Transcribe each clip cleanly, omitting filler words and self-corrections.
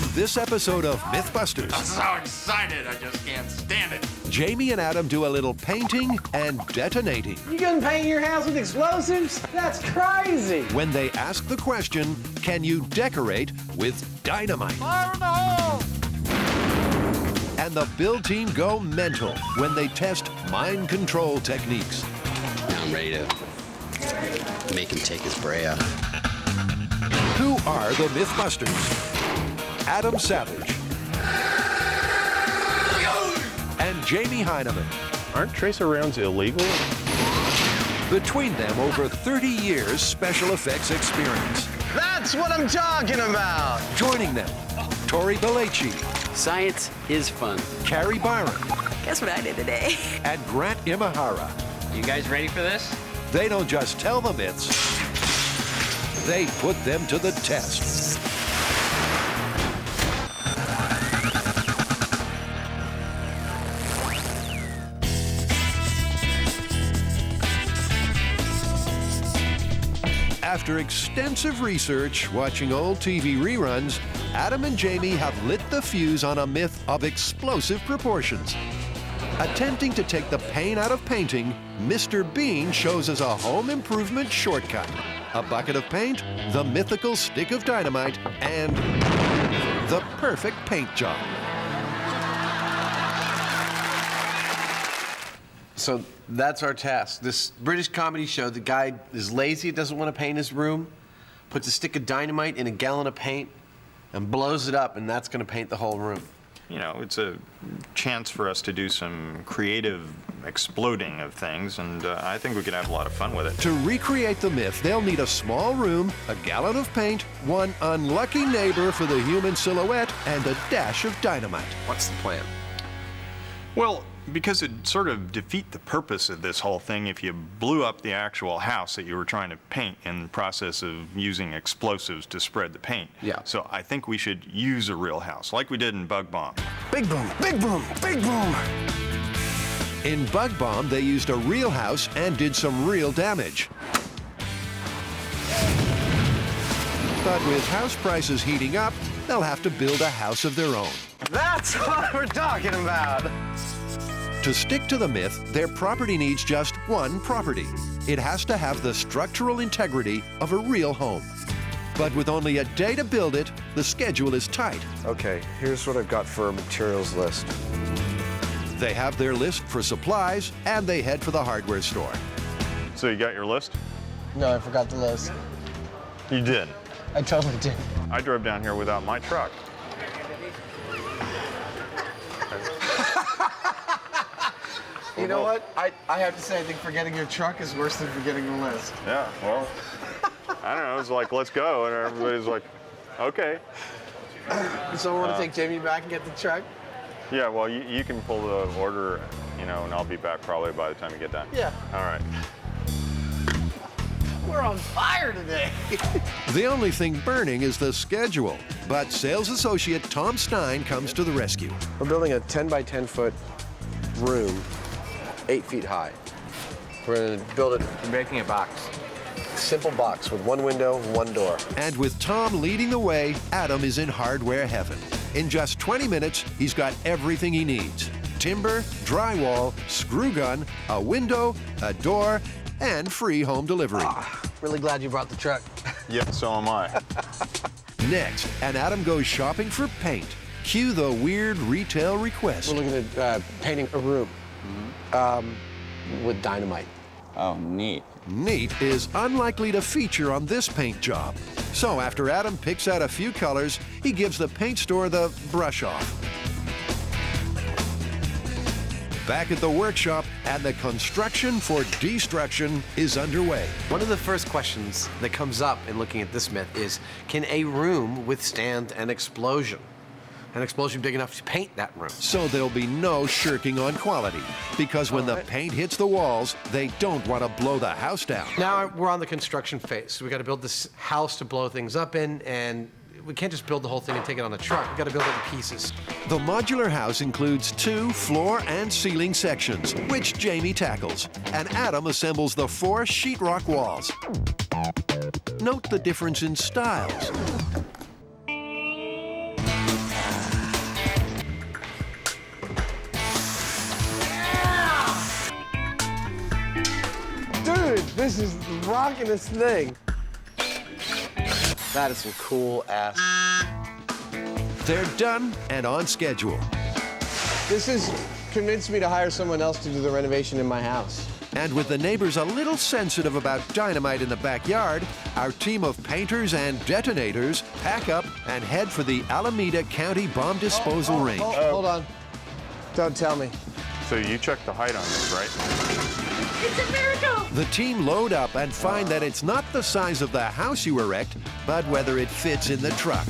On this episode of MythBusters, I'm so excited, I just can't stand it. Jamie and Adam do a little painting and detonating. You gonna paint your house with explosives? That's crazy! When they ask the question, can you decorate with dynamite? Fire in the hole! And the build team go mental when they test mind control techniques. Now I'm ready to make him take his bray out. Who are the MythBusters? Adam Savage and Jamie Hyneman. Aren't tracer rounds illegal? Between them, over 30 years special effects experience. That's what I'm talking about! Joining them, Tori Belleci, Science is fun. Carrie Byron, Guess what I did today? and Grant Imahara. You guys ready for this? They don't just tell the myths, they put them to the test. After extensive research, watching old TV reruns, Adam and Jamie have lit the fuse on a myth of explosive proportions. Attempting to take the pain out of painting, Mr. Bean shows us a home improvement shortcut. A bucket of paint, the mythical stick of dynamite, and the perfect paint job. So that's our task. This British comedy show, the guy is lazy, doesn't want to paint his room, puts a stick of dynamite in a gallon of paint and blows it up, and that's going to paint the whole room. You know, it's a chance for us to do some creative exploding of things, and I think we could have a lot of fun with it. To recreate the myth, they'll need a small room, a gallon of paint, one unlucky neighbor for the human silhouette, and a dash of dynamite. What's the plan? Well, because it'd sort of defeat the purpose of this whole thing if you blew up the actual house that you were trying to paint in the process of using explosives to spread the paint. Yeah. So I think we should use a real house, like we did in Bug Bomb. Big boom, big boom, big boom! In Bug Bomb, they used a real house and did some real damage. But with house prices heating up, they'll have to build a house of their own. That's what we're talking about! To stick to the myth, their property needs just one property. It has to have the structural integrity of a real home. But with only a day to build it, the schedule is tight. Okay, here's what I've got for a materials list. They have their list for supplies, and they head for the hardware store. So you got your list? No, I forgot the list. You did. I totally did. I drove down here without my truck. You know what? I have to say, I think forgetting your truck is worse than forgetting the list. Yeah, well, I don't know. It was like, let's go. And everybody's like, okay. Someone want to take Jamie back and get the truck? Yeah, well, you can pull the order, you know, and I'll be back probably by the time you get done. Yeah. All right. We're on fire today. The only thing burning is the schedule. But sales associate Tom Stein comes to the rescue. We're building a 10 by 10 foot room, 8 feet high. We're gonna build it, You're making a box. simple box with one window, one door. And with Tom leading the way, Adam is in hardware heaven. In just 20 minutes, he's got everything he needs. Timber, drywall, screw gun, a window, a door, and free home delivery. Really glad you brought the truck. Yep, so am I. Next, and Adam goes shopping for paint. Cue the weird retail request. We're looking at painting a room with dynamite. Oh, neat. Neat is unlikely to feature on this paint job. So after Adam picks out a few colors, he gives the paint store the brush off. Back at the workshop, and the construction for destruction is underway. One of the first questions that comes up in looking at this myth is, can a room withstand an explosion? An explosion big enough to paint that room. So there'll be no shirking on quality, because when the paint hits the walls, they don't want to blow the house down. Now we're on the construction phase. So we got to build this house to blow things up in, and we can't just build the whole thing and take it on a truck. We got to build it in pieces. The modular house includes 2 floor and ceiling sections, which Jamie tackles, and Adam assembles the 4 sheetrock walls. Note the difference in styles. This is the rockinest thing. That is some cool ass. They're done and on schedule. This has convinced me to hire someone else to do the renovation in my house. And with the neighbors a little sensitive about dynamite in the backyard, our team of painters and detonators pack up and head for the Alameda County Bomb Disposal Range. Hold on. Don't tell me. So you checked the height on this, right? It's a miracle! The team load up and find that it's not the size of the house you erect, but whether it fits in the truck.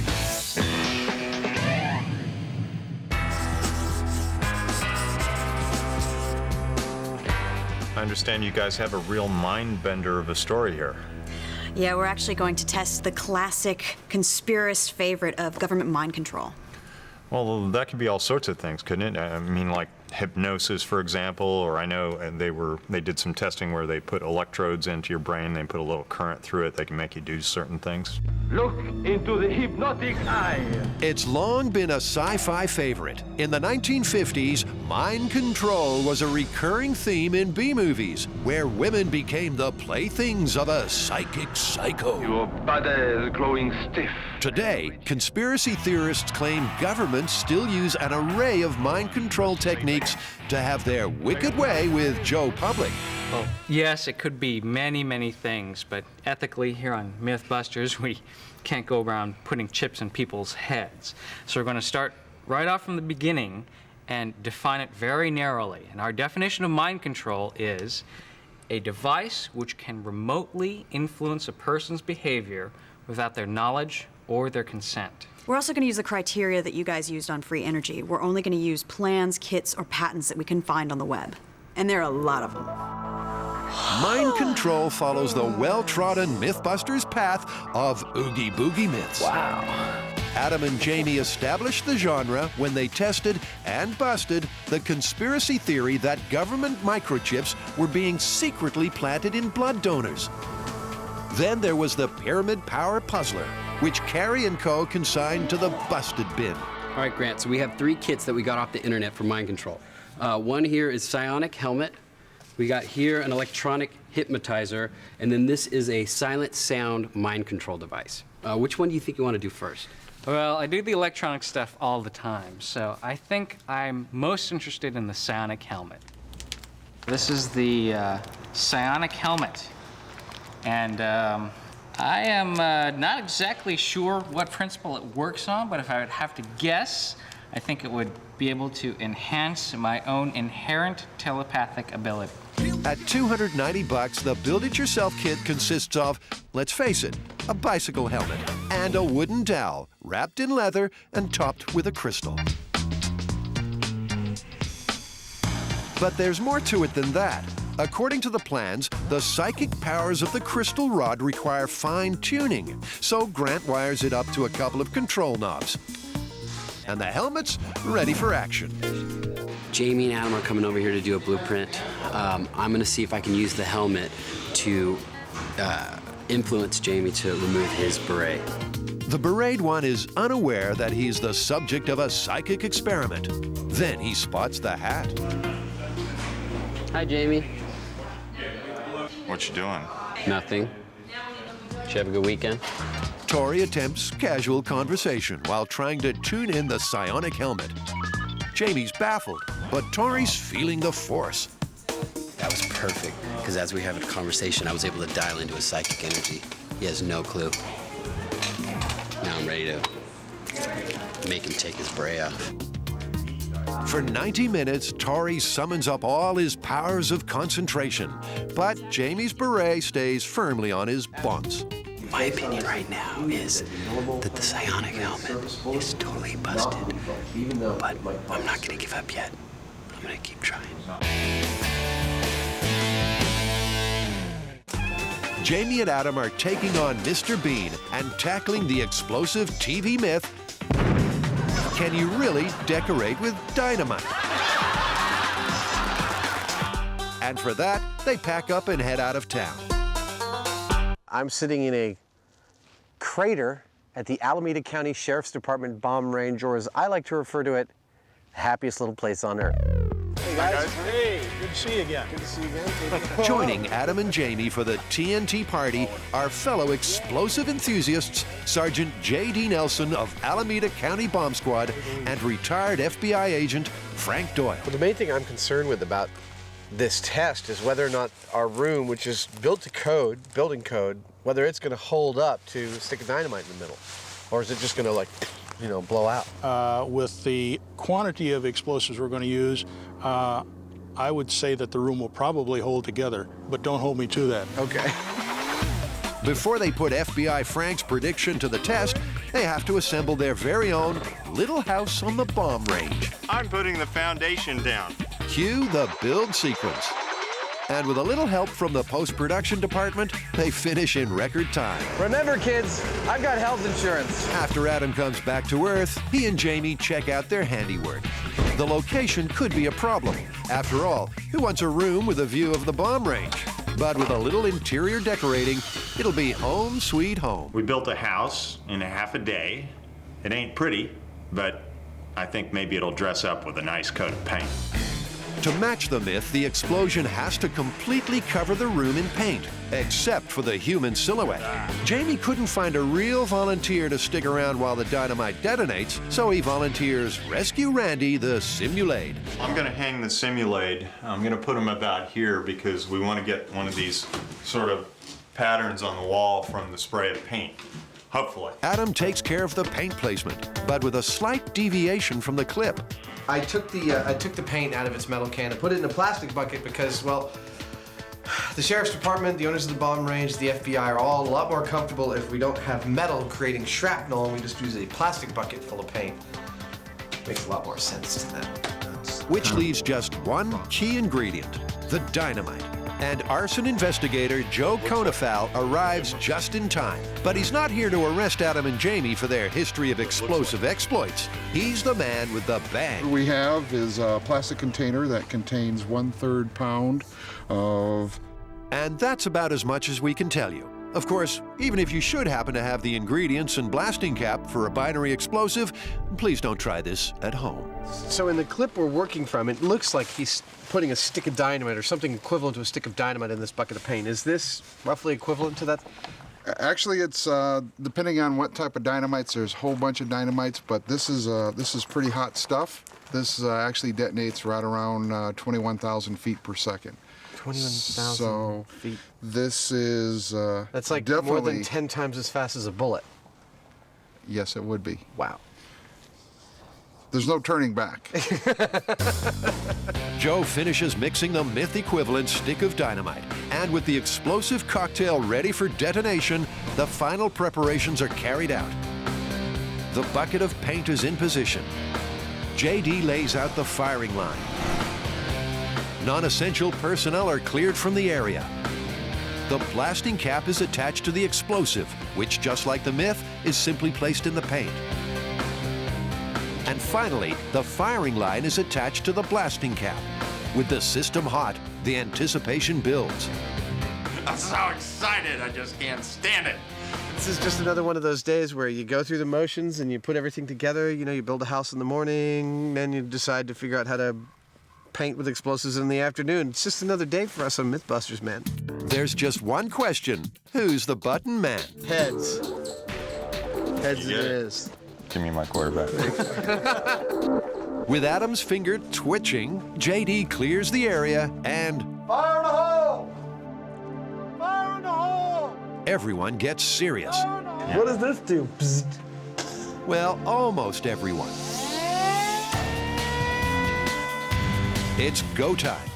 I understand you guys have a real mind bender of a story here. Yeah, we're actually going to test the classic conspiracist favorite of government mind control. Well, that could be all sorts of things, couldn't it? I mean, like hypnosis, for example, or I know they did some testing where they put electrodes into your brain, they put a little current through it, they can make you do certain things. Look into the hypnotic eye. It's long been a sci-fi favorite. In the 1950s, mind control was a recurring theme in B-movies, where women became the playthings of a psychic psycho. Your body is growing stiff. Today, conspiracy theorists claim governments still use an array of mind control techniques to have their wicked way with Joe Public. Well, yes, it could be many, many things, but ethically here on MythBusters, we can't go around putting chips in people's heads. So we're going to start right off from the beginning and define it very narrowly. And our definition of mind control is a device which can remotely influence a person's behavior without their knowledge or their consent. We're also going to use the criteria that you guys used on free energy. We're only going to use plans, kits, or patents that we can find on the web. And there are a lot of them. Mind control follows the well-trodden MythBusters path of Oogie Boogie myths. Wow. Adam and Jamie established the genre when they tested and busted the conspiracy theory that government microchips were being secretly planted in blood donors. Then there was the Pyramid Power Puzzler, which Carrie and Co. consigned to the busted bin. All right, Grant, so we have 3 kits that we got off the internet for mind control. One here is Psionic helmet. We got here an electronic hypnotizer, and then this is a silent sound mind control device. Which one do you think you want to do first? Well, I do the electronic stuff all the time, so I think I'm most interested in the Psionic helmet. This is the Psionic helmet, and I am not exactly sure what principle it works on, but if I would have to guess, I think it would be able to enhance my own inherent telepathic ability. At $290, the build-it-yourself kit consists of, let's face it, a bicycle helmet and a wooden dowel wrapped in leather and topped with a crystal. But there's more to it than that. According to the plans, the psychic powers of the crystal rod require fine-tuning, so Grant wires it up to a couple of control knobs. And the helmet's ready for action. Jamie and Adam are coming over here to do a blueprint. I'm going to see if I can use the helmet to influence Jamie to remove his beret. The berate one is unaware that he's the subject of a psychic experiment. Then he spots the hat. Hi, Jamie. What you doing? Nothing. Did you have a good weekend? Tori attempts casual conversation while trying to tune in the psionic helmet. Jamie's baffled, but Tori's feeling the force. That was perfect, because as we have a conversation, I was able to dial into his psychic energy. He has no clue. Now I'm ready to make him take his beret off. For 90 minutes, Tori summons up all his powers of concentration, but Jamie's beret stays firmly on his buns. My opinion right now is that the psionic helmet is totally busted, but I'm not going to give up yet. I'm going to keep trying. Jamie and Adam are taking on Mr. Bean and tackling the explosive TV myth, can you really decorate with dynamite? And for that, they pack up and head out of town. I'm sitting in a crater at the Alameda County Sheriff's Department bomb range, or as I like to refer to it, the happiest little place on earth. Hey, guys. Hey, good to see you again. Good to see you again. Joining Adam and Jamie for the TNT party are fellow explosive enthusiasts, Sergeant J.D. Nelson of Alameda County Bomb Squad and retired FBI agent Frank Doyle. Well, the main thing I'm concerned with about this test is whether or not our room, which is built to code, building code, whether it's going to hold up to a stick of dynamite in the middle, or is it just going to, like, you know, blow out? With the quantity of explosives we're going to use, I would say that the room will probably hold together, but don't hold me to that. Okay. Before they put FBI Frank's prediction to the test, they have to assemble their very own little house on the bomb range. I'm putting the foundation down. Cue the build sequence. And with a little help from the post-production department, they finish in record time. Remember, kids, I've got health insurance. After Adam comes back to Earth, he and Jamie check out their handiwork. The location could be a problem. After all, who wants a room with a view of the bomb range? But with a little interior decorating, it'll be home sweet home. We built a house in a half a day. It ain't pretty, but I think maybe it'll dress up with a nice coat of paint. To match the myth, the explosion has to completely cover the room in paint, except for the human silhouette. Jamie couldn't find a real volunteer to stick around while the dynamite detonates, so he volunteers Rescue Randy, the Simulade. I'm gonna hang the Simulade. I'm gonna put them about here because we want to get one of these sort of patterns on the wall from the spray of paint. Hopefully. Adam takes care of the paint placement, but with a slight deviation from the clip. I took the paint out of its metal can and put it in a plastic bucket because, well, the sheriff's department, the owners of the bomb range, the FBI are all a lot more comfortable if we don't have metal creating shrapnel and we just use a plastic bucket full of paint. Makes a lot more sense to them. Which leaves just one key ingredient, the dynamite. And arson investigator Joe Conafal arrives just in time. But he's not here to arrest Adam and Jamie for their history of explosive exploits. He's the man with the bang. What we have is a plastic container that contains 1/3 pound of... And that's about as much as we can tell you. Of course, even if you should happen to have the ingredients and blasting cap for a binary explosive, please don't try this at home. So in the clip we're working from, it looks like he's putting a stick of dynamite or something equivalent to a stick of dynamite in this bucket of paint. Is this roughly equivalent to that? Actually, it's depending on what type of dynamites. There's a whole bunch of dynamites, but this is pretty hot stuff. This actually detonates right around 21,000 feet per second. 21,000 feet. This is that's like definitely more than 10 times as fast as a bullet. Yes, it would be. Wow. There's no turning back. Joe finishes mixing the myth equivalent stick of dynamite. And with the explosive cocktail ready for detonation, the final preparations are carried out. The bucket of paint is in position. JD lays out the firing line. Non-essential personnel are cleared from the area. The blasting cap is attached to the explosive, which, just like the myth, is simply placed in the paint. And finally, the firing line is attached to the blasting cap. With the system hot, the anticipation builds. I'm so excited, I just can't stand it. This is just another one of those days where you go through the motions and you put everything together. You know, you build a house in the morning, then you decide to figure out how to paint with explosives in the afternoon. It's just another day for us on MythBusters, man. There's just one question. Who's the button man? Heads. Heads it is. Give me my quarterback. With Adam's finger twitching, JD clears the area and... Fire in the hole! Fire in the hole! everyone gets serious. What does this do? Psst. Well, almost everyone. It's go time.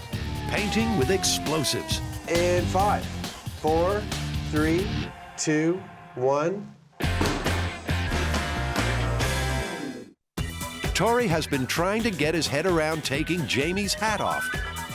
Painting with explosives. And 5, 4, 3, 2, 1. Tori has been trying to get his head around taking Jamie's hat off.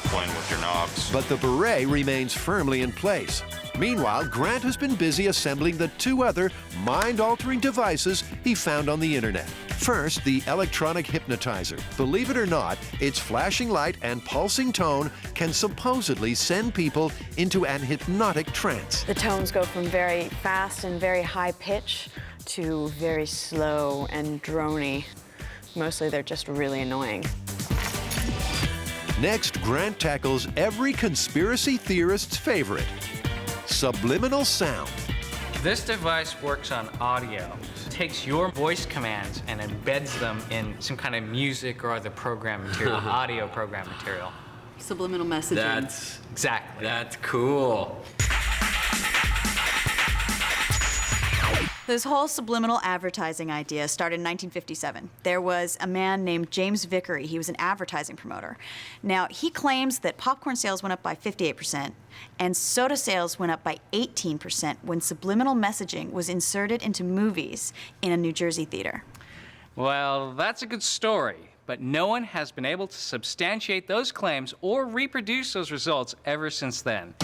Playing with your knobs. But the beret remains firmly in place. Meanwhile, Grant has been busy assembling the 2 other mind-altering devices he found on the internet. First, the electronic hypnotizer. Believe it or not, its flashing light and pulsing tone can supposedly send people into an hypnotic trance. The tones go from very fast and very high pitch to very slow and drony. Mostly they're just really annoying. Next, Grant tackles every conspiracy theorist's favorite, subliminal sound. This device works on audio. It takes your voice commands and embeds them in some kind of music or other program material, audio program material. Subliminal messaging. Exactly. That's cool. This whole subliminal advertising idea started in 1957. There was a man named James Vickery. He was an advertising promoter. Now, he claims that popcorn sales went up by 58% and soda sales went up by 18% when subliminal messaging was inserted into movies in a New Jersey theater. Well, that's a good story, but no one has been able to substantiate those claims or reproduce those results ever since then.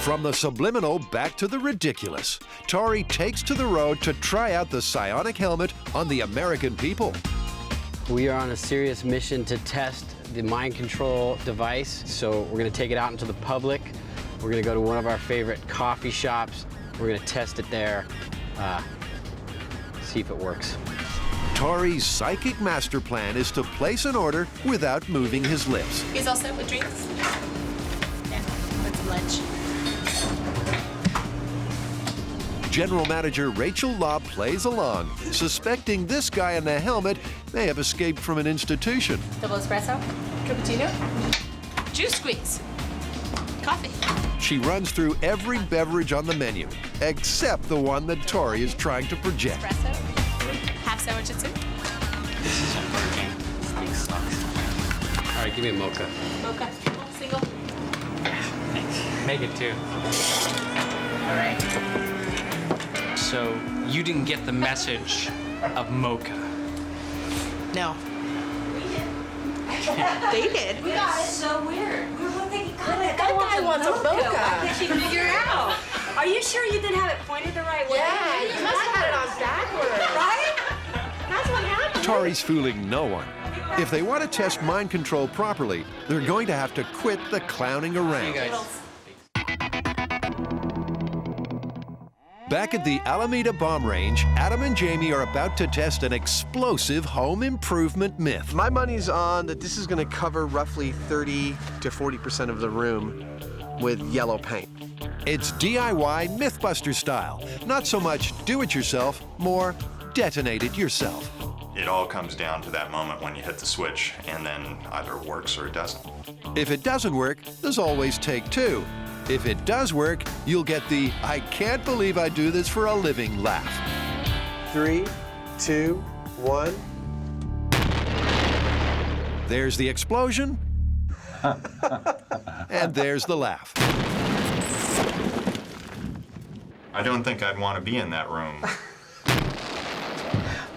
From the subliminal back to the ridiculous, Tori takes to the road to try out the Psionic helmet on the American people. We are on a serious mission to test the mind control device, so we're gonna take it out into the public. We're gonna go to one of our favorite coffee shops. We're gonna test it there, see if it works. Tori's psychic master plan is to place an order without moving his lips. He's all set with drinks? Yeah, with some lunch. General Manager Rachel Law plays along, suspecting this guy in the helmet may have escaped from an institution. Double espresso? Cappuccino? Juice squeeze? Coffee? She runs through every beverage on the menu, except the one that Tori is trying to project. Espresso? Half sandwich and soup? This isn't working. This thing sucks. All right, give me a mocha. Mocha? Single? Thanks. Make it two. All right. So you didn't get the message of mocha. No. They did. We got it. So weird. We were both thinking, God, That guy wants a mocha. I can't even figure it out. Are you sure you didn't have it pointed the right way? Yeah, you must have had it on backwards. Right? That's what happened. Tori's fooling no one. If they want to test mind control properly, they're going to have to quit the clowning around. Back at the Alameda Bomb Range, Adam and Jamie are about to test an explosive home improvement myth. My money's on that this is going to cover roughly 30 to 40% of the room with yellow paint. It's DIY MythBuster style. Not so much do-it-yourself, more detonate it yourself. It all comes down to that moment when you hit the switch, and then either it works or it doesn't. If it doesn't work, there's always take two. If it does work, you'll get the I can't believe I do this for a living laugh. 3, 2, 1. There's the explosion. And there's the laugh. I don't think I'd want to be in that room.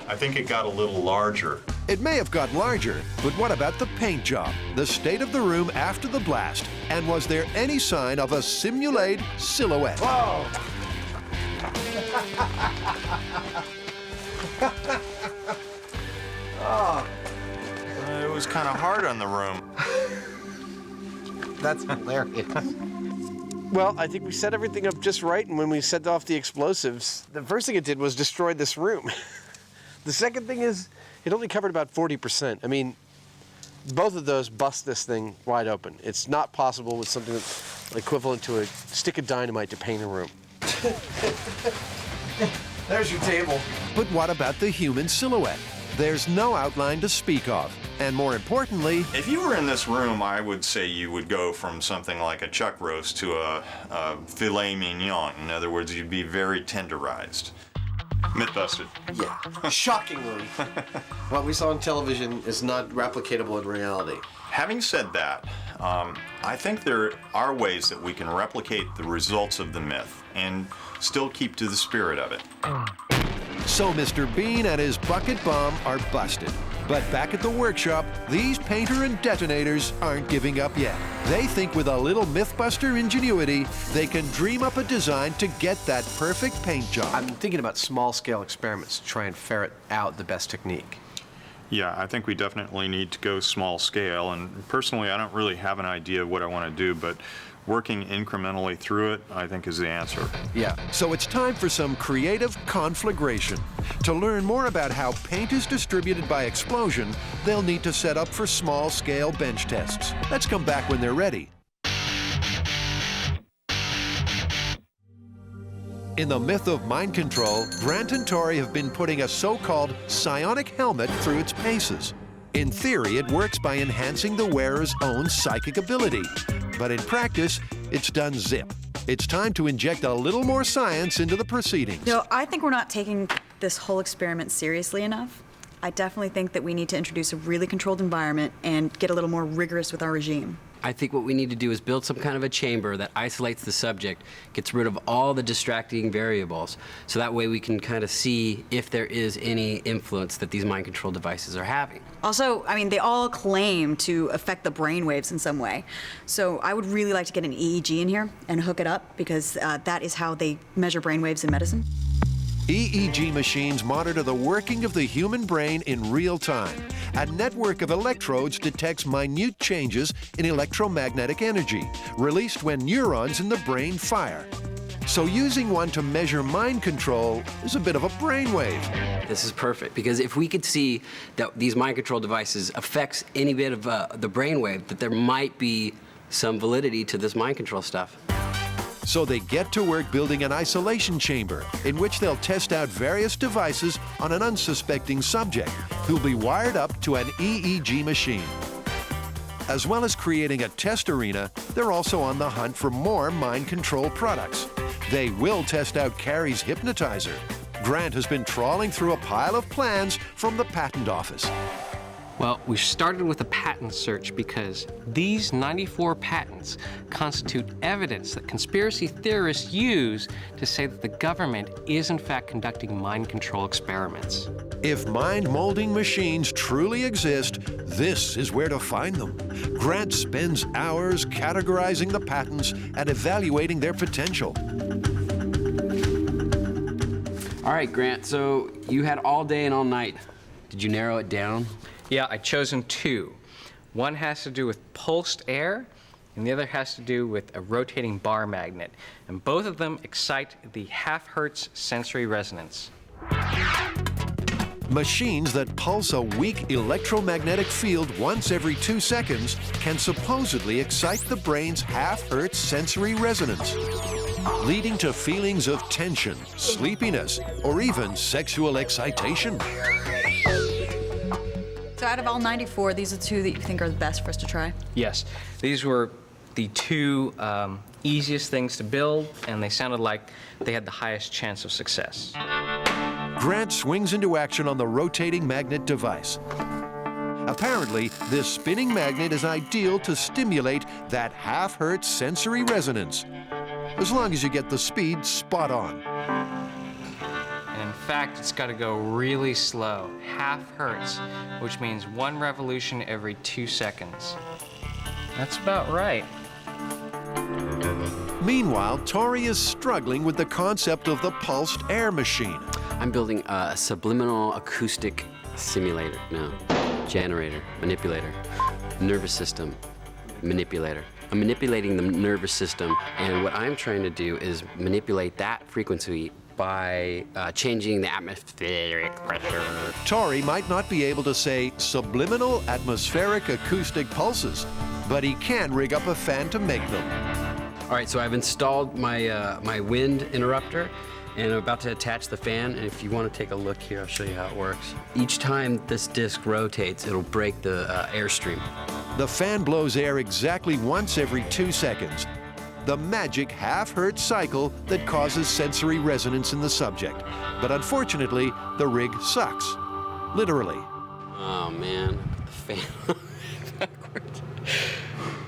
I think it got a little larger. It may have got larger, but what about the paint job, the state of the room after the blast, and was there any sign of a simulated silhouette? Whoa! Oh. It was kind of hard on the room. That's hilarious. Well, I think we set everything up just right, and when we set off the explosives, the first thing it did was destroy this room. The second thing is, it only covered about 40%. I mean, both of those bust this thing wide open. It's not possible with something that's equivalent to a stick of dynamite to paint a room. There's your table. But what about the human silhouette? There's no outline to speak of. And more importantly, if you were in this room, I would say you would go from something like a chuck roast to a filet mignon. In other words, you'd be very tenderized. Myth-busted. Yeah, shockingly. What we saw on television is not replicatable in reality. Having said that, I think there are ways that we can replicate the results of the myth and still keep to the spirit of it. So Mr. Bean and his bucket bomb are busted. But back at the workshop, these painter and detonators aren't giving up yet. They think with a little MythBuster ingenuity, they can dream up a design to get that perfect paint job. I'm thinking about small-scale experiments to try and ferret out the best technique. Yeah, I think we definitely need to go small scale, and personally I don't really have an idea of what I want to do, but working incrementally through it, I think, is the answer. Yeah. So it's time for some creative conflagration. To learn more about how paint is distributed by explosion, they'll need to set up for small-scale bench tests. Let's come back when they're ready. In the myth of mind control, Grant and Tori have been putting a so-called psionic helmet through its paces. In theory, it works by enhancing the wearer's own psychic ability. But in practice, it's done zip. It's time to inject a little more science into the proceedings. No, I think we're not taking this whole experiment seriously enough. I definitely think that we need to introduce a really controlled environment and get a little more rigorous with our regime. I think what we need to do is build some kind of a chamber that isolates the subject, gets rid of all the distracting variables, so that way we can kind of see if there is any influence that these mind control devices are having. Also, I mean, they all claim to affect the brain waves in some way. So I would really like to get an EEG in here and hook it up, because that is how they measure brain waves in medicine. EEG machines monitor the working of the human brain in real time. A network of electrodes detects minute changes in electromagnetic energy, released when neurons in the brain fire. So using one to measure mind control is a bit of a brainwave. This is perfect, because if we could see that these mind control devices affects any bit of the brainwave, that there might be some validity to this mind control stuff. So they get to work building an isolation chamber in which they'll test out various devices on an unsuspecting subject who'll be wired up to an EEG machine. As well as creating a test arena, they're also on the hunt for more mind control products. They will test out Carrie's hypnotizer. Grant has been trawling through a pile of plans from the patent office. Well, we started with a patent search because these 94 patents constitute evidence that conspiracy theorists use to say that the government is in fact conducting mind control experiments. If mind-molding machines truly exist, this is where to find them. Grant spends hours categorizing the patents and evaluating their potential. All right, Grant, so you had all day and all night. Did you narrow it down? Yeah, I've chosen two. One has to do with pulsed air, and the other has to do with a rotating bar magnet. And both of them excite the half-hertz sensory resonance. Machines that pulse a weak electromagnetic field once every 2 seconds can supposedly excite the brain's half-hertz sensory resonance, leading to feelings of tension, sleepiness, or even sexual excitation. So out of all 94, these are the two that you think are the best for us to try? Yes, these were the two easiest things to build, and they sounded like they had the highest chance of success. Grant swings into action on the rotating magnet device. Apparently, this spinning magnet is ideal to stimulate that half-hertz sensory resonance, as long as you get the speed spot on. And in fact, it's got to go really slow, half-hertz, which means 1 revolution every 2 seconds. That's about right. Meanwhile, Tori is struggling with the concept of the pulsed air machine. I'm building a subliminal acoustic simulator. No, generator, manipulator, nervous system, manipulator. I'm manipulating the nervous system, and what I'm trying to do is manipulate that frequency by changing the atmospheric pressure. Tori might not be able to say subliminal atmospheric acoustic pulses, but he can rig up a fan to make them. All right, so I've installed my, my wind interrupter, and I'm about to attach the fan, and if you want to take a look here, I'll show you how it works. Each time this disc rotates, it'll break the airstream. The fan blows air exactly once every 2 seconds. The magic half-hertz cycle that causes sensory resonance in the subject. But unfortunately, the rig sucks. Literally. Oh man, the fan backwards.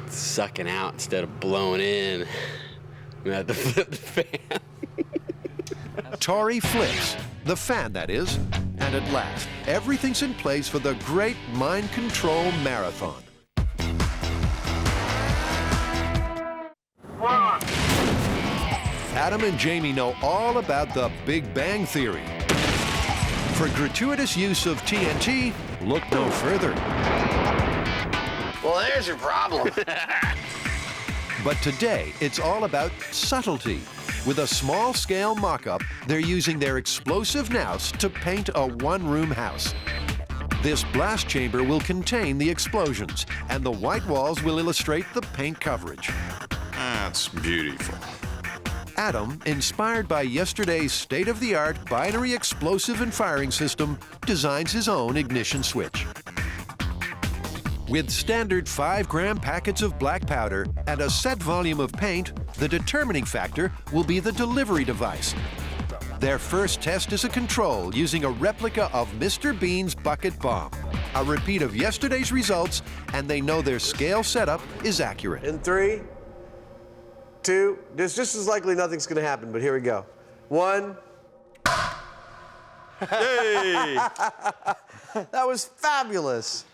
It's sucking out instead of blowing in. I'm gonna have to flip the fan. Tori flips, the fan that is, and at last, everything's in place for the great mind control marathon. Adam and Jamie know all about the Big Bang Theory. For gratuitous use of TNT, look no further. Well, there's your problem. But today, it's all about subtlety. With a small-scale mock-up, they're using their explosive nous to paint a one-room house. This blast chamber will contain the explosions, and the white walls will illustrate the paint coverage. That's beautiful. Adam, inspired by yesterday's state-of-the-art binary explosive and firing system, designs his own ignition switch. With standard 5-gram packets of black powder and a set volume of paint, the determining factor will be the delivery device. Their first test is a control using a replica of Mr. Bean's bucket bomb. A repeat of yesterday's results, and they know their scale setup is accurate. In 3, 2, there's just as likely nothing's gonna happen, but here we go. 1. Yay! That was fabulous.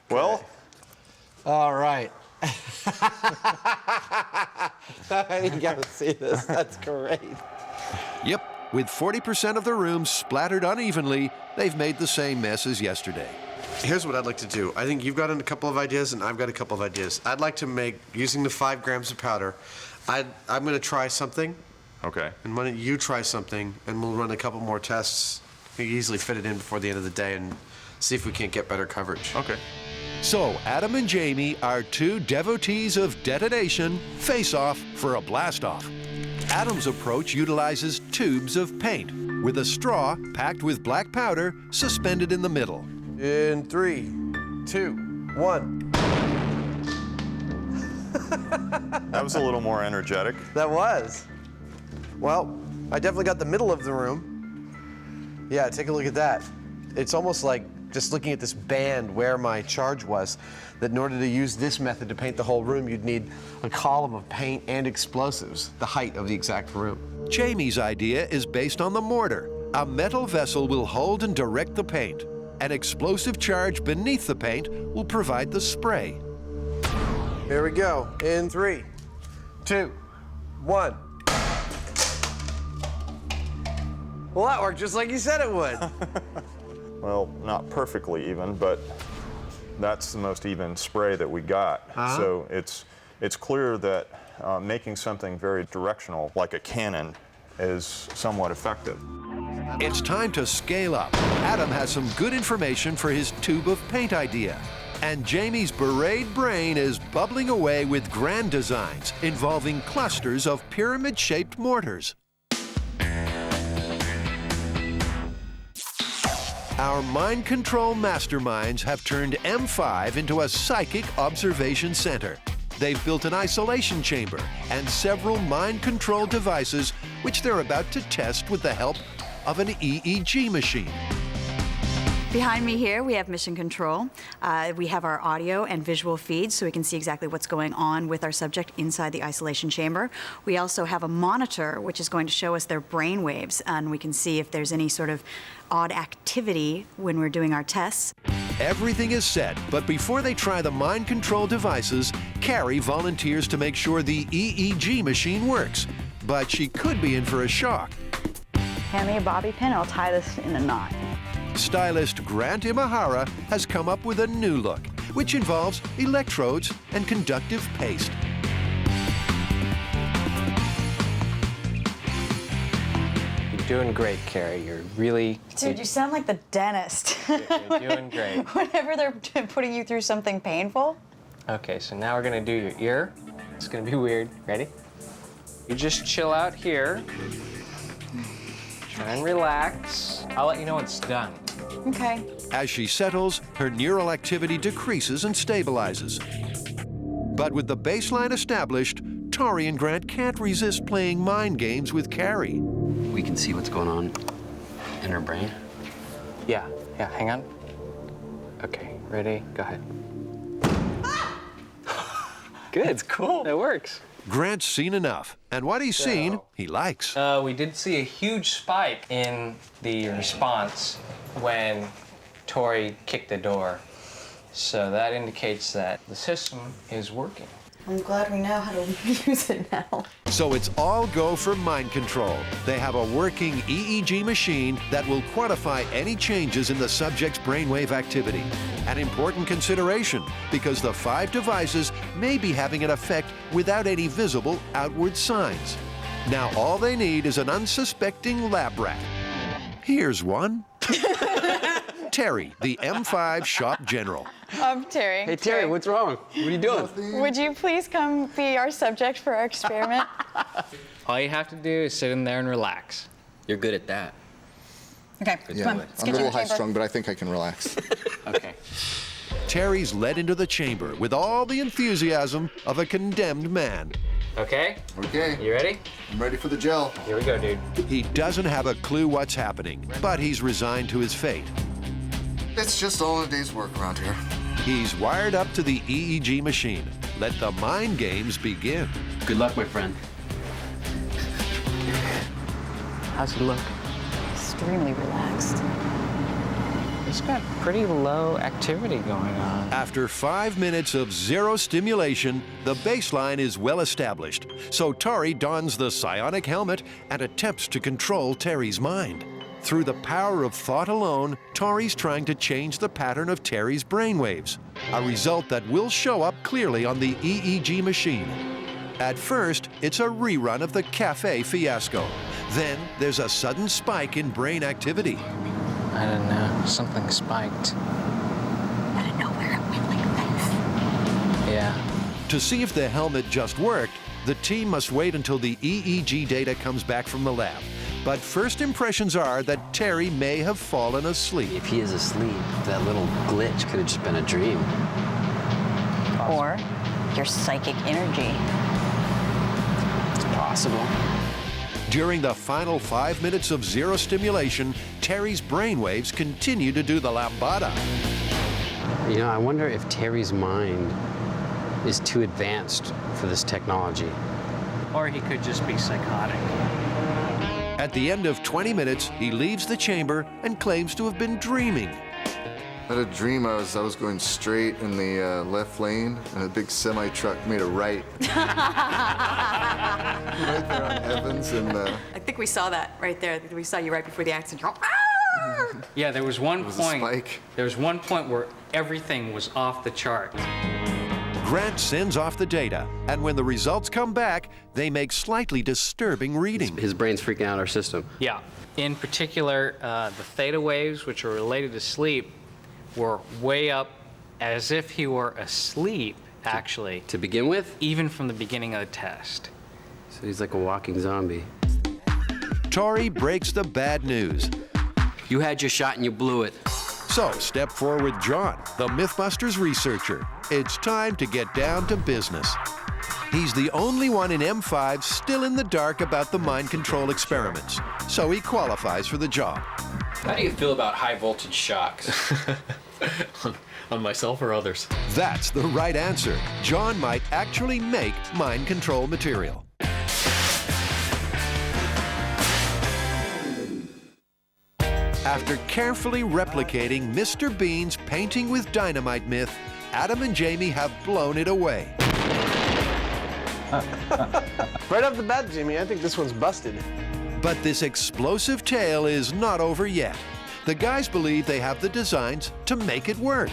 Well, all right. You gotta see this, that's great. Yep, with 40% of the rooms splattered unevenly, they've made the same mess as yesterday. Here's what I'd like to do. I think you've got a couple of ideas and I've got a couple of ideas. I'd like to make, using the 5 grams of powder, I'm gonna try something. okay. And why don't you try something and we'll run a couple more tests. We can easily fit it in before the end of the day and see if we can't get better coverage. Okay. So, Adam and Jamie, our two devotees of detonation, face off for a blast-off. Adam's approach utilizes tubes of paint, with a straw packed with black powder suspended in the middle. In 3, 2, 1. That was a little more energetic. That was. Well, I definitely got the middle of the room. Yeah, take a look at that. It's almost like just looking at this band where my charge was, that in order to use this method to paint the whole room, you'd need a column of paint and explosives, the height of the exact room. Jamie's idea is based on the mortar. A metal vessel will hold and direct the paint. An explosive charge beneath the paint will provide the spray. Here we go. In 3, 2, 1. Well, that worked just like you said it would. Well, not perfectly even, but that's the most even spray that we got. So it's clear that making something very directional, like a cannon, is somewhat effective. It's time to scale up. Adam has some good information for his tube of paint idea. And Jamie's beret brain is bubbling away with grand designs involving clusters of pyramid-shaped mortars. Our mind control masterminds have turned M5 into a psychic observation center. They've built an isolation chamber and several mind control devices which they're about to test with the help of an EEG machine. Behind me here, we have mission control. We have our audio and visual feeds so we can see exactly what's going on with our subject inside the isolation chamber. We also have a monitor which is going to show us their brain waves, and we can see if there's any sort of odd activity when we're doing our tests. Everything is set, but before they try the mind control devices, Carrie volunteers to make sure the EEG machine works. But she could be in for a shock. Hand me a bobby pin, I'll tie this in a knot. Stylist Grant Imahara has come up with a new look, which involves electrodes and conductive paste. You're doing great, Carrie. You're really... Dude, you sound like the dentist. You're doing great. Whenever they're putting you through something painful. Okay, so now we're gonna do your ear. It's gonna be weird. Ready? You just chill out here. Try and relax. I'll let you know when it's done. Okay. As she settles, her neural activity decreases and stabilizes. But with the baseline established, Tori and Grant can't resist playing mind games with Carrie. We can see what's going on in her brain. Yeah, hang on. Okay, ready? Go ahead. Good. It's cool. It works. Grant's seen enough, and what he's seen, he likes. We did see a huge spike in the response when Tori kicked the door. So that indicates that the system is working. I'm glad we know how to use it now. So it's all go for mind control. They have a working EEG machine that will quantify any changes in the subject's brainwave activity. An important consideration because the 5 devices may be having an effect without any visible outward signs. Now all they need is an unsuspecting lab rat. Here's one. Terry, the M5 shop general. Terry. Hey, Terry, what's wrong? What are you doing? Would you please come be our subject for our experiment? All you have to do is sit in there and relax. You're good at that. Okay, Yeah, come on. I'm Let's a get you in little the chamber. high-strung, but I think I can relax. Okay. Terry's led into the chamber with all the enthusiasm of a condemned man. Okay? Okay. You ready? I'm ready for the gel. Here we go, dude. He doesn't have a clue what's happening, but he's resigned to his fate. It's just all a day's work around here. He's wired up to the EEG machine. Let the mind games begin. Good luck, my friend. How's it look? Extremely relaxed. It's got pretty low activity going on. After 5 minutes of zero stimulation, the baseline is well established. So Tori dons the psionic helmet and attempts to control Terry's mind. Through the power of thought alone, Tori's trying to change the pattern of Terry's brainwaves, a result that will show up clearly on the EEG machine. At first, it's a rerun of the cafe fiasco. Then there's a sudden spike in brain activity. I don't know. Something spiked. Out of nowhere, it went like this. Yeah. To see if the helmet just worked, the team must wait until the EEG data comes back from the lab. But first impressions are that Terry may have fallen asleep. If he is asleep, that little glitch could have just been a dream. Or your psychic energy. It's possible. During the final 5 minutes of zero stimulation, Terry's brainwaves continue to do the lambada. You know, I wonder if Terry's mind is too advanced for this technology. Or he could just be psychotic. At the end of 20 minutes, he leaves the chamber and claims to have been dreaming. I had a dream I was going straight in the left lane, and a big semi-truck made a right. Right there on Evans and... I think we saw that right there. I think we saw you right before the accident. Yeah, there was one a point. spike. There was one point where everything was off the chart. Grant sends off the data, and when the results come back, they make slightly disturbing reading. His brain's freaking out our system. Yeah. In particular, the theta waves, which are related to sleep, were way up as if he were asleep, actually. To begin with? Even from the beginning of the test. So he's like a walking zombie. Tori breaks the bad news. You had your shot and you blew it. So step forward, John, the MythBusters researcher. It's time to get down to business. He's the only one in M5 still in the dark about the mind control experiments, so he qualifies for the job. How do you feel about high voltage shocks? On myself or others? That's the right answer. John might actually make mind control material. After carefully replicating Mr. Bean's painting with dynamite myth, Adam and Jamie have blown it away. Right off the bat, Jimmy, I think this one's busted. But this explosive tale is not over yet. The guys believe they have the designs to make it work.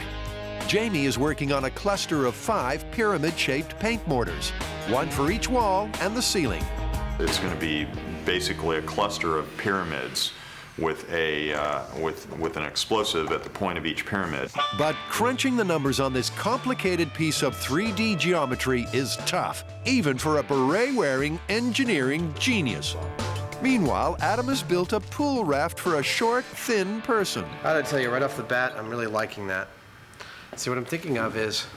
Jamie is working on a cluster of 5 pyramid-shaped paint mortars, one for each wall and the ceiling. It's going to be basically a cluster of pyramids with with an explosive at the point of each pyramid. But crunching the numbers on this complicated piece of 3D geometry is tough, even for a beret-wearing engineering genius. Meanwhile, Adam has built a pool raft for a short, thin person. I gotta tell you right off the bat, I'm really liking that. See, what I'm thinking of is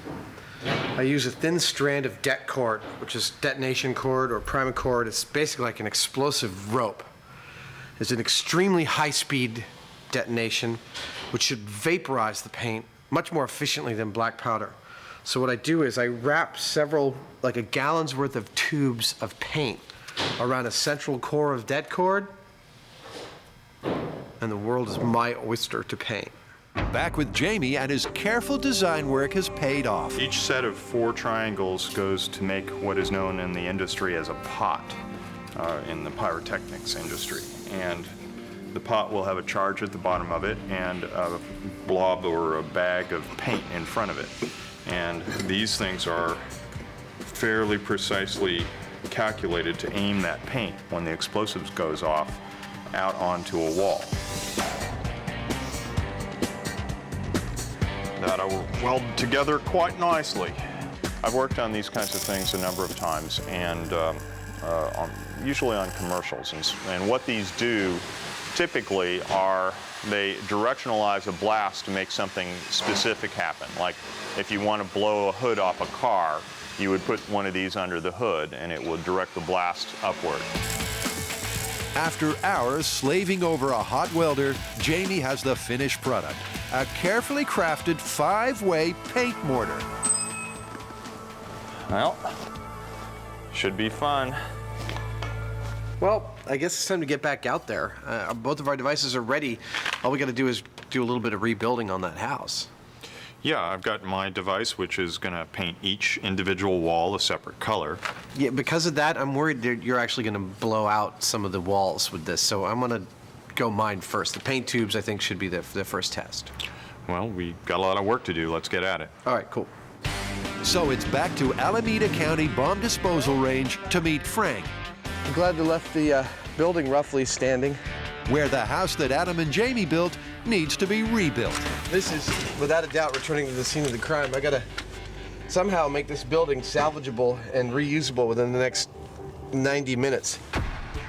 I use a thin strand of det cord, which is detonation cord or primer cord. It's basically like an explosive rope. It's an extremely high-speed detonation, which should vaporize the paint much more efficiently than black powder. So what I do is I wrap several, like a gallon's worth of tubes of paint around a central core of det cord, and the world is my oyster to paint. Back with Jamie, and his careful design work has paid off. Each set of 4 triangles goes to make what is known in the industry as a pot, in the pyrotechnics industry. And the pot will have a charge at the bottom of it and a blob or a bag of paint in front of it. And these things are fairly precisely calculated to aim that paint when the explosives goes off out onto a wall. That are welded together quite nicely. I've worked on these kinds of things a number of times, and usually on commercials. And what these do typically are they directionalize a blast to make something specific happen. Like if you want to blow a hood off a car, you would put one of these under the hood and it would direct the blast upward. After hours slaving over a hot welder, Jamie has the finished product, a carefully crafted 5-way paint mortar. Well, should be fun. Well, I guess it's time to get back out there. Both of our devices are ready. All we got to do is do a little bit of rebuilding on that house. Yeah, I've got my device, which is going to paint each individual wall a separate color. Yeah, because of that, I'm worried that you're actually going to blow out some of the walls with this, so I'm going to go mine first. The paint tubes, I think, should be the first test. Well, we got a lot of work to do. Let's get at it. All right, cool. So it's back to Alameda County Bomb Disposal Range to meet Frank. I'm glad they left the building roughly standing. Where the house that Adam and Jamie built needs to be rebuilt. This is, without a doubt, returning to the scene of the crime. I gotta somehow make this building salvageable and reusable within the next 90 minutes.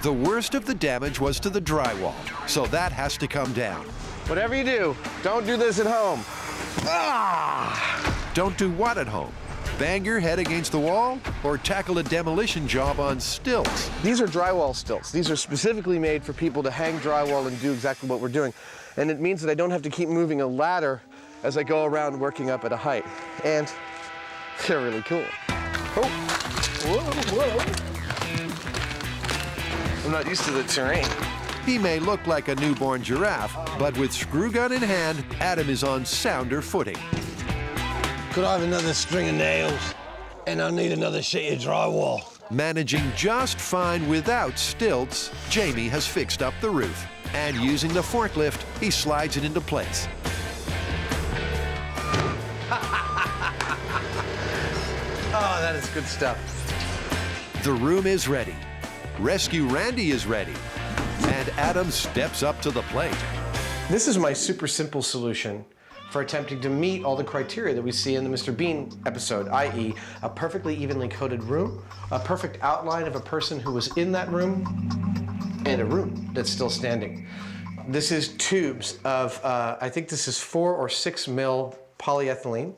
The worst of the damage was to the drywall, so that has to come down. Whatever you do, don't do this at home. Ah! Don't do what at home? Bang your head against the wall or tackle a demolition job on stilts? These are drywall stilts. These are specifically made for people to hang drywall and do exactly what we're doing. And it means that I don't have to keep moving a ladder as I go around working up at a height. And they're really cool. Oh, whoa. I'm not used to the terrain. He may look like a newborn giraffe, but with screw gun in hand, Adam is on sounder footing. Could I have another string of nails? And I need another sheet of drywall. Managing just fine without stilts, Jamie has fixed up the roof. And using the forklift, he slides it into place. Oh, that is good stuff. The room is ready. Rescue Randy is ready. And Adam steps up to the plate. This is my super simple solution for attempting to meet all the criteria that we see in the Mr. Bean episode, i.e. a perfectly evenly coated room, a perfect outline of a person who was in that room, and a room that's still standing. This is tubes of, I think this is 4 or 6 mil polyethylene,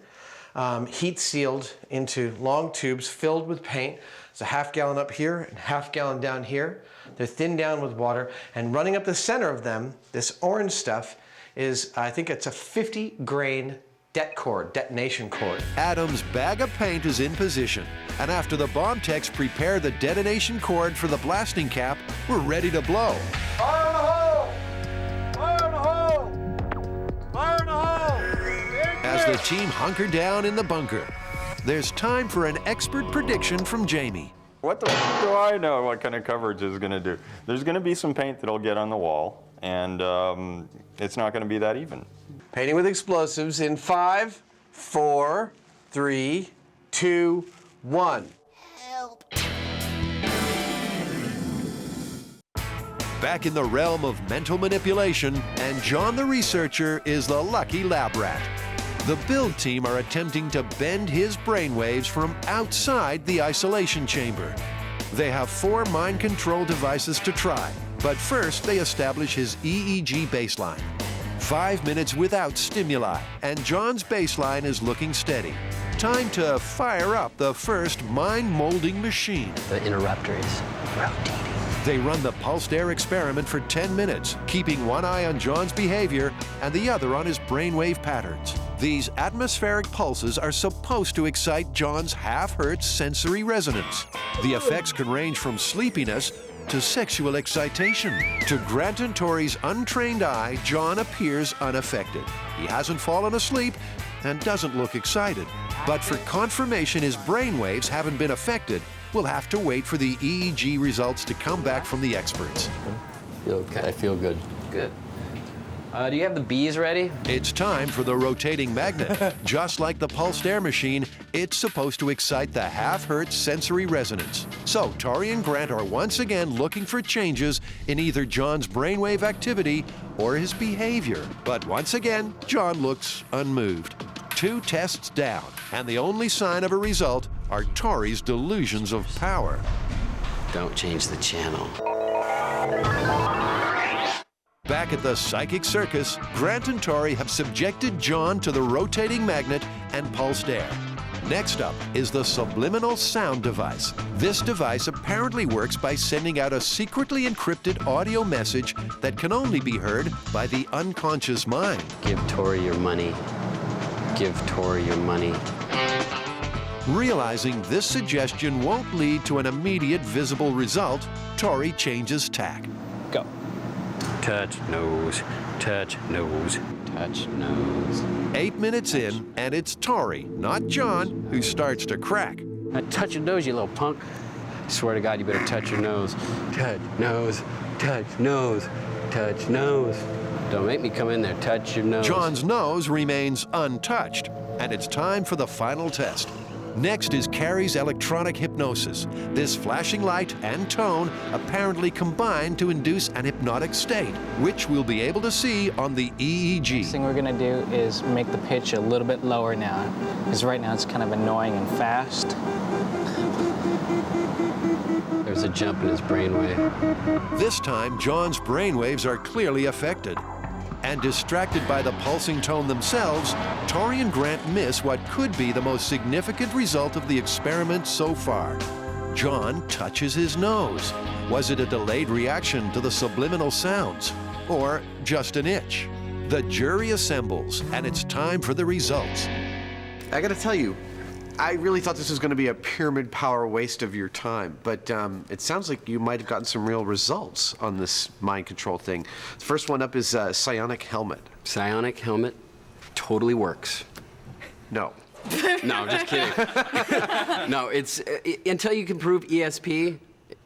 heat sealed into long tubes filled with paint. It's a ½ gallon up here and ½ gallon down here. They're thinned down with water, and running up the center of them, this orange stuff, is, I think it's a 50 grain detonation cord. Adam's bag of paint is in position, and after the bomb techs prepare the detonation cord for the blasting cap, we're ready to blow. Fire in the hole! Fire in the hole! Fire in the hole! As the team hunker down in the bunker, there's time for an expert prediction from Jamie. What the f do I know what kind of coverage is going to do? There's going to be some paint that'll get on the wall, and it's not going to be that even. Painting with explosives in 5, 4, 3, 2, 1. Help. Back in the realm of mental manipulation, and John the researcher is the lucky lab rat. The build team are attempting to bend his brainwaves from outside the isolation chamber. They have 4 mind control devices to try, but first they establish his EEG baseline. 5 minutes without stimuli, and John's baseline is looking steady. Time to fire up the first mind-molding machine. The interrupter is rotating. They run the pulsed air experiment for 10 minutes, keeping one eye on John's behavior and the other on his brainwave patterns. These atmospheric pulses are supposed to excite John's half-hertz sensory resonance. The effects can range from sleepiness to sexual excitation. To Grant and Tori's untrained eye, John appears unaffected. He hasn't fallen asleep and doesn't look excited. But for confirmation his brainwaves haven't been affected, we'll have to wait for the EEG results to come back from the experts. Okay. I feel good. Good. Do you have the bees ready? It's time for the rotating magnet. Just like the pulsed air machine, it's supposed to excite the half-hertz sensory resonance. So Tori and Grant are once again looking for changes in either John's brainwave activity or his behavior. But once again, John looks unmoved. 2 tests down, and the only sign of a result are Tori's delusions of power. Don't change the channel. Back at the psychic circus, Grant and Tori have subjected John to the rotating magnet and pulsed air. Next up is the subliminal sound device. This device apparently works by sending out a secretly encrypted audio message that can only be heard by the unconscious mind. Give Tori your money. Give Tori your money. Realizing this suggestion won't lead to an immediate visible result, Tori changes tack. Go. Touch nose, touch nose, touch nose. 8 minutes in, and it's Tori, not John, who starts to crack. Now touch your nose, you little punk. I swear to God, you better touch your nose. Touch nose, touch nose, touch nose. Don't make me come in there, touch your nose. John's nose remains untouched, and it's time for the final test. Next is Carrie's electronic hypnosis. This flashing light and tone apparently combine to induce an hypnotic state, which we'll be able to see on the EEG. Next thing we're gonna do is make the pitch a little bit lower now, because right now it's kind of annoying and fast. There's a jump in his brainwave. This time, John's brainwaves are clearly affected. And distracted by the pulsing tone themselves, Tori and Grant miss what could be the most significant result of the experiment so far. John touches his nose. Was it a delayed reaction to the subliminal sounds? Or just an itch? The jury assembles, and it's time for the results. I gotta tell you, I really thought this was gonna be a pyramid power waste of your time, but it sounds like you might have gotten some real results on this mind control thing. The first one up is Psionic helmet. Psionic helmet totally works. No. No, I'm just kidding. No, it's until you can prove ESP,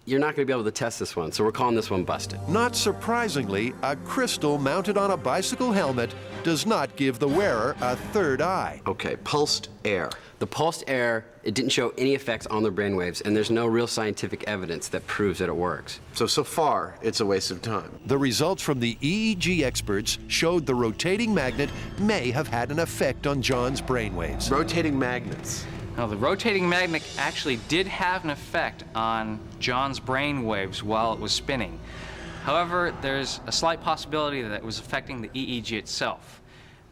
you're not going to be able to test this one, so we're calling this one busted. Not surprisingly, a crystal mounted on a bicycle helmet does not give the wearer a third eye. Okay, pulsed air. The pulsed air, it didn't show any effects on the brainwaves, and there's no real scientific evidence that proves that it works. So far, it's a waste of time. The results from the EEG experts showed the rotating magnet may have had an effect on John's brainwaves. Rotating magnets. Now, the rotating magnet actually did have an effect on John's brain waves while it was spinning. However, there's a slight possibility that it was affecting the EEG itself.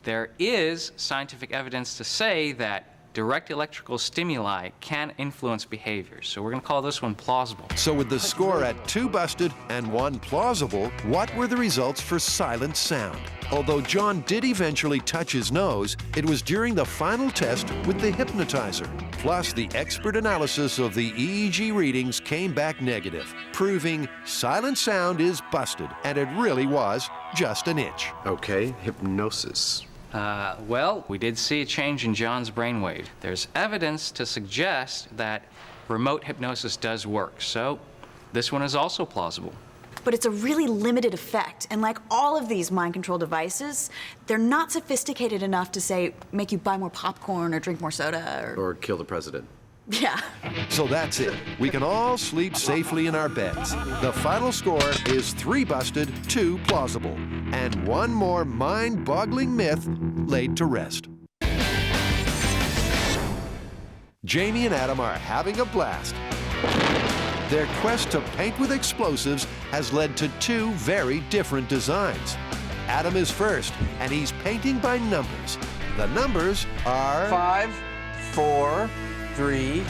There is scientific evidence to say that direct electrical stimuli can influence behavior, so we're going to call this one plausible. So with the score at 2 busted and 1 plausible, what were the results for silent sound? Although John did eventually touch his nose, it was during the final test with the hypnotizer. Plus, the expert analysis of the EEG readings came back negative, proving silent sound is busted, and it really was just an itch. Okay, hypnosis. Well, we did see a change in John's brainwave. There's evidence to suggest that remote hypnosis does work, so this one is also plausible. But it's a really limited effect, and like all of these mind control devices, they're not sophisticated enough to, say, make you buy more popcorn or drink more soda Or kill the president. Yeah. So that's it. We can all sleep safely in our beds. The final score is 3 busted, 2 plausible, and 1 more mind-boggling myth laid to rest. Jamie and Adam are having a blast. Their quest to paint with explosives has led to 2 very different designs. Adam is first, and he's painting by numbers. The numbers are 5, 4, 3,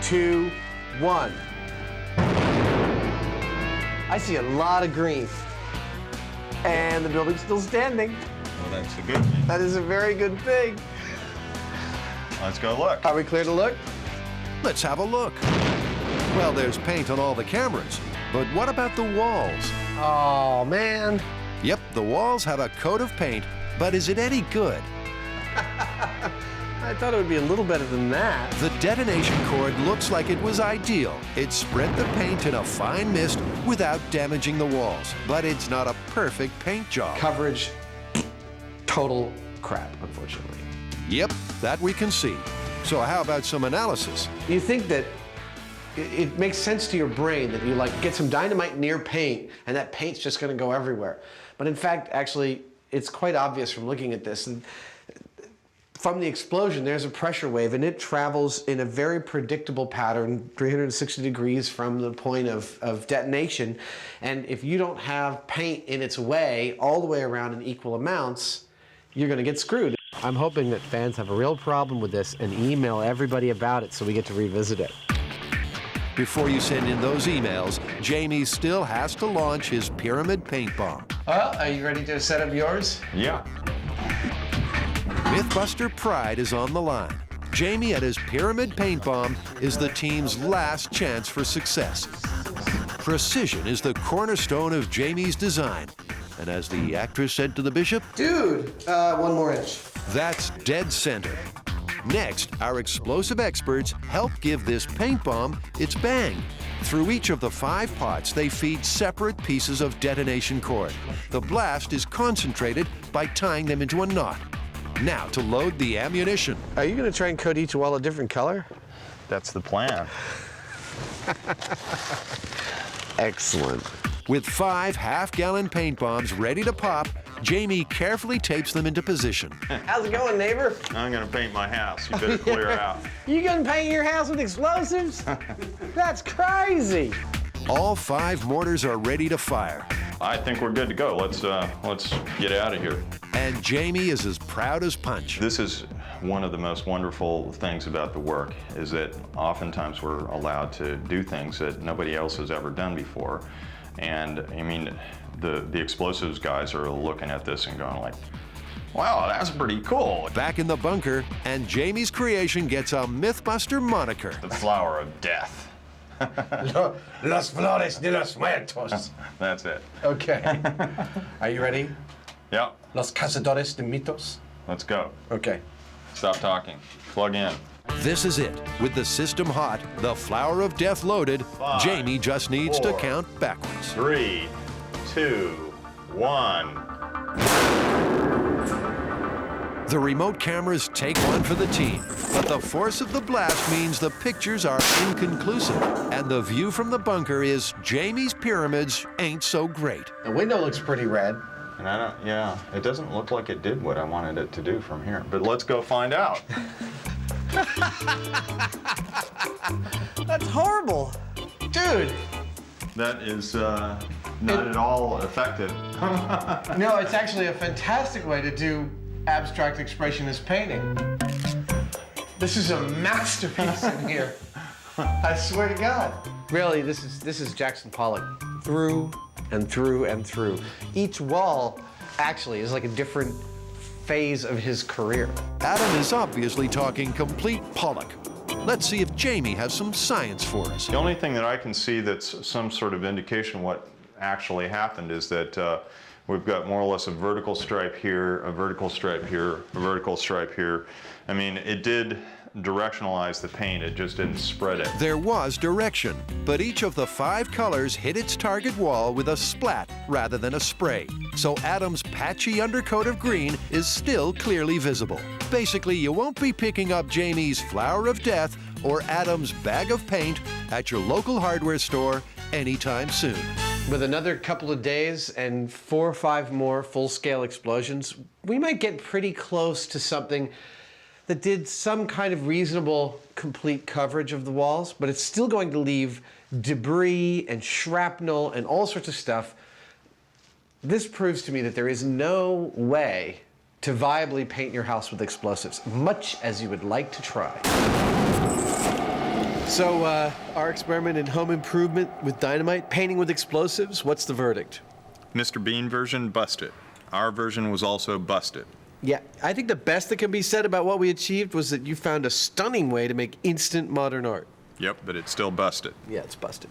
2, 1. I see a lot of green. And the building's still standing. Well, that's a good thing. That is a very good thing. Let's go look. Are we clear to look? Let's have a look. Well, there's paint on all the cameras, but what about the walls? Oh, man. Yep, the walls have a coat of paint, But is it any good? I thought it would be a little better than that. The detonation cord looks like it was ideal. It spread the paint in a fine mist without damaging the walls. But it's not a perfect paint job. Coverage, total crap, unfortunately. Yep, that we can see. So how about some analysis? You think that it makes sense to your brain that you like get some dynamite near paint and that paint's just going to go everywhere. But in fact, actually, it's quite obvious from looking at this. And from the explosion, there's a pressure wave, and it travels in a very predictable pattern, 360 degrees from the point of detonation. And if you don't have paint in its way all the way around in equal amounts, you're going to get screwed. I'm hoping that fans have a real problem with this and email everybody about it so we get to revisit it. Before you send in those emails, Jamie still has to launch his pyramid paint bomb. Well, are you ready to set up yours? Yeah. Mythbuster pride is on the line. Jamie at his pyramid paint bomb is the team's last chance for success. Precision is the cornerstone of Jamie's design. And as the actress said to the bishop, "Dude, 1 more inch." That's dead center. Next, our explosive experts help give this paint bomb its bang. Through each of the 5 pots, they feed separate pieces of detonation cord. The blast is concentrated by tying them into a knot. Now to load the ammunition. Are you going to try and coat each wall a different color? That's the plan. Excellent. With 5 half-gallon paint bombs ready to pop, Jamie carefully tapes them into position. How's it going, neighbor? I'm going to paint my house. You better clear out. You gonna paint your house with explosives? That's crazy. All 5 mortars are ready to fire. I think we're good to go. Let's get out of here. And Jamie is as proud as punch. This is one of the most wonderful things about the work, is that oftentimes we're allowed to do things that nobody else has ever done before. And I mean, the explosives guys are looking at this and going like, wow, that's pretty cool. Back in the bunker, and Jamie's creation gets a Mythbuster moniker. The flower of death. Los flores de los muertos. That's it. Okay. Are you ready? Yep. Los cazadores de mitos. Let's go. Okay. Stop talking. Plug in. This is it. With the system hot, the flower of death loaded, 5, Jamie just needs 4, to count backwards. 3, 2, 1. The remote cameras take one for the team, but the force of the blast means the pictures are inconclusive, and the view from the bunker is Jamie's pyramids ain't so great. The window looks pretty red. And yeah, it doesn't look like it did what I wanted it to do from here, but let's go find out. That's horrible. Dude. That is not at all effective. No, it's actually a fantastic way to do abstract expressionist painting. This is a masterpiece in here. I swear to God. Really, this is Jackson Pollock through and through and through. Each wall actually is like a different phase of his career. Adam is obviously talking complete Pollock. Let's see if Jamie has some science for us. The only thing that I can see that's some sort of indication what actually happened is that we've got more or less a vertical stripe here, a vertical stripe here, a vertical stripe here. I mean, it did directionalize the paint, it just didn't spread it. There was direction, but each of the 5 colors hit its target wall with a splat rather than a spray. So Adam's patchy undercoat of green is still clearly visible. Basically, you won't be picking up Jamie's flower of death or Adam's bag of paint at your local hardware store anytime soon. With another couple of days and 4 or 5 more full-scale explosions, we might get pretty close to something that did some kind of reasonable, complete coverage of the walls, but it's still going to leave debris and shrapnel and all sorts of stuff. This proves to me that there is no way to viably paint your house with explosives, much as you would like to try. So, our experiment in home improvement with dynamite, painting with explosives, what's the verdict? Mr. Bean version, busted. Our version was also busted. Yeah, I think the best that can be said about what we achieved was that you found a stunning way to make instant modern art. Yep, but it's still busted. Yeah, it's busted.